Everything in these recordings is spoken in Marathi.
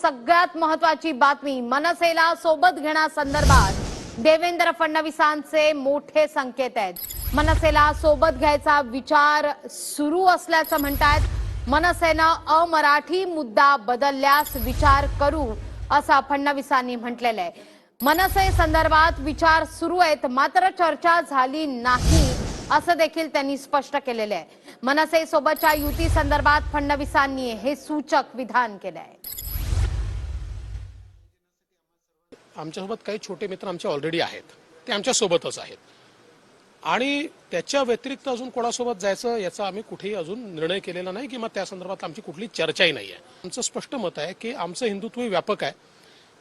सगळ्यात महत्त्वाची बातमी मनसेला सोबत घेण्यासंदर्भात देवेंद्र फडणवीसांचे मोठे संकेत आहेत। मनसेला सोबत घ्यायचा विचार सुरू असल्याचं म्हणतात। मनसेनं अमराठी मुद्दा बदलल्यास विचार करू असं फडणवीसांनी म्हटलेलं आहे। मनसे संदर्भात विचार सुरू आहेत, मात्र चर्चा झाली नाही असं देखील त्यांनी स्पष्ट केलेलं आहे। मनसे सोबतच्या युती संदर्भात फडणवीसांनी हे सूचक विधान केलं आहे। आमच्यासोबत काही छोटे मित्र आमचे ऑलरेडी आहेत, ते आमच्या सोबतच आहेत आणि त्याच्या व्यतिरिक्त अजून कोणासोबत जायचं याचा आम्ही कुठेही अजून निर्णय केलेला नाही किंवा त्या संदर्भात आमची कुठली चर्चाही नाही आहे। आमचं स्पष्ट मत आहे की आमचं हिंदुत्व व्यापक आहे,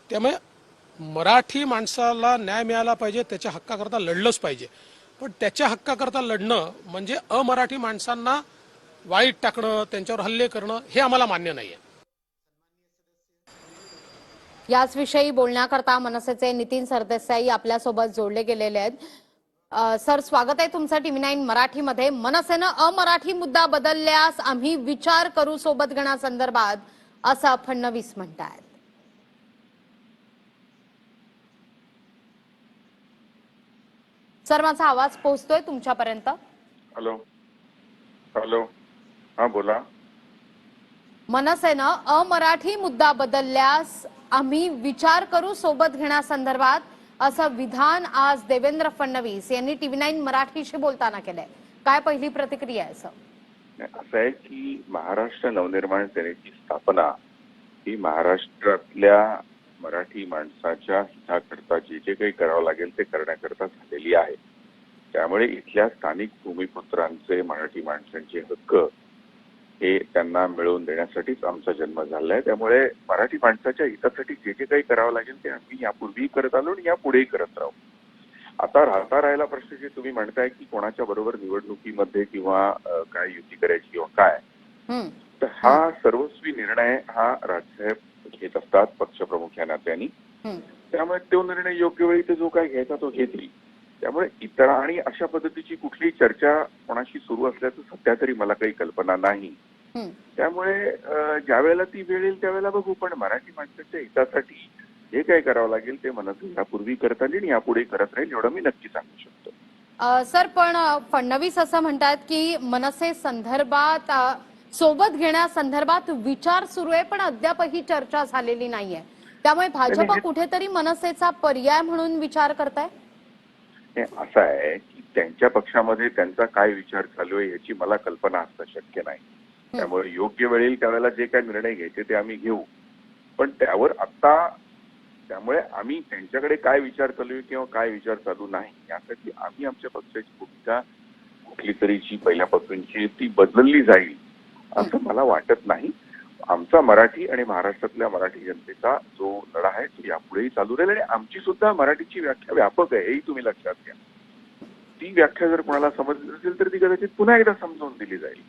त्यामुळे मराठी माणसाला न्याय मिळाला पाहिजे, त्याच्या हक्काकरता लढलंच पाहिजे। पण त्याच्या हक्काकरता लढणं म्हणजे अमराठी माणसांना वाईट टाकणं, त्यांच्यावर हल्ले करणं हे आम्हाला मान्य नाही आहे। याच विषयी बोलण्याकरता मनसेचे नितीन सरदेसाई आपल्या सोबत जोडले गेलेले आहेत। सर, स्वागत आहे तुमचं TV9 मराठीमध्ये। मनसेनं अमराठी मुद्दा बदलल्यास आम्ही विचार करू सोबत घेण्यासंदर्भात असं फडणवीस म्हणतात। सर, माझा आवाज पोहोचतोय तुमच्यापर्यंत? हॅलो हॅलो, हा बोला। मनसेनं अमराठी मुद्दा बदलल्यास आम्ही विचार करू सोबत घेण्यासंदर्भात असं विधान आज देवेंद्र फडणवीस यांनी TV9 मराठीशी बोलताना केलंय। काय पहिली प्रतिक्रिया आहे सर? असं आहे की महाराष्ट्र नवनिर्माण सेनेची स्थापना ही महाराष्ट्रातल्या मराठी माणसाच्या हिताकरता जे जे काही करावं लागेल ते करण्याकरता झालेली आहे। त्यामुळे इथल्या स्थानिक भूमिपुत्रांचे, मराठी माणसांचे हक्क हे त्यांना मिळवून देण्यासाठीच आमचा जन्म झाला आहे। त्यामुळे मराठी माणसाच्या हितासाठी जे जे काही करावं लागेल ते आम्ही यापूर्वी करत आलो आणि यापुढेही करत राहू। आता राहिला प्रश्न जे तुम्ही म्हणताय की कोणाच्या बरोबर निवडणुकीमध्ये किंवा काय युती करायची किंवा काय, तर हा सर्वस्वी निर्णय हा राजसाहेब घेत असतात, पक्षप्रमुख या नात्याने। त्यामुळे तो निर्णय योग्य वेळी ते जो काय घ्यायचा तो घेतील। त्यामुळे इतर आणि अशा पद्धतीची कुठलीही चर्चा कोणाशी सुरू असल्याचं सध्या तरी मला काही कल्पना नाही। त्यामुळे ज्या वेळेला ती वेळ येईल त्यावेळेला बघू, पण मराठी माणसाच्या हितासाठी जे काही करावं लागेल ते मनसे यापूर्वी करत आली आणि यापुढे करत राहील एवढं मी नक्की सांगू शकतो। सर, पण फडणवीस असं म्हणतात की मनसे संदर्भात सोबत घेण्यासंदर्भात विचार सुरू आहे, पण अद्यापही चर्चा झालेली नाहीये। त्यामुळे भाजप कुठेतरी मनसेचा पर्याय म्हणून विचार करताय? असं आहे की त्यांच्या पक्षामध्ये त्यांचा काय विचार चालू आहे याची मला कल्पना असणं शक्य नाही। त्यामुळे योग्य वेळेल त्यावेळेला जे काही निर्णय घ्यायचे ते आम्ही घेऊ, पण त्यावर आता त्यामुळे आम्ही त्यांच्याकडे काय विचार चालू आहे किंवा काय विचार चालू नाही यासाठी आम्ही आमच्या पक्षाची भूमिका कुठली तरी जी पहिल्यापासूनची ती बदलली जाईल असं मला वाटत नाही। आमचा मराठी आणि महाराष्ट्रातल्या मराठी जनतेचा जो लढा आहे तो यापुढेही चालू राहील आणि आमची सुद्धा मराठीची व्याख्या व्यापक आहे हेही तुम्ही लक्षात घ्या। ती व्याख्या जर कोणाला समजली नसेल तर ती कदाचित पुन्हा एकदा समजावून दिली जाईल।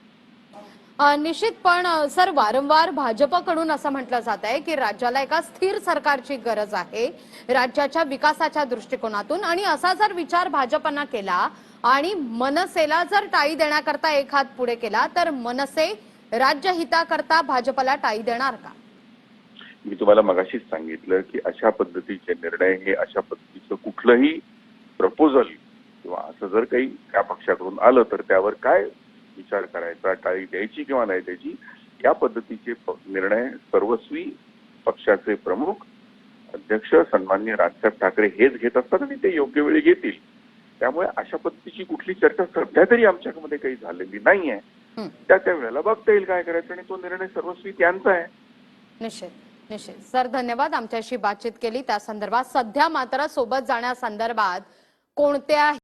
निश्चित, पण सर वारंवार भाजपकडून असं म्हटलं जात आहे की राज्याला एका स्थिर सरकारची गरज आहे राज्याच्या विकासाच्या दृष्टिकोनातून, आणि असा जर विचार भाजपनं केला आणि मनसेला जर टाळी देण्याकरता एक हात पुढे केला तर मनसे राज्य हिताकरता भाजपला टाळी देणार का? मी तुम्हाला मगाशीच सांगितलं की अशा पद्धतीचे निर्णय हे अशा पद्धतीचं कुठलंही प्रपोजल किंवा असं जर काही त्या पक्षाकडून आलं तर त्यावर काय विचार करायचा, टाळी द्यायची किंवा नाही द्यायची, या पद्धतीचे निर्णय सर्वस्वी पक्षाचे प्रमुख अध्यक्ष सन्माननीय राजसाहेब ठाकरे हेच घेत असतात आणि ते योग्य वेळी घेतील। त्यामुळे अशा पद्धतीची कुठली चर्चा सध्या तरी आमच्यामध्ये काही झालेली नाहीये। त्या वेळेला बघता येईल काय करायचं आणि तो निर्णय सर्वस्वी त्यांचा आहे। निश्चित सर, धन्यवाद आमच्याशी बातचीत केली त्या संदर्भात। सध्या मात्र सोबत जाण्यासंदर्भात कोणत्या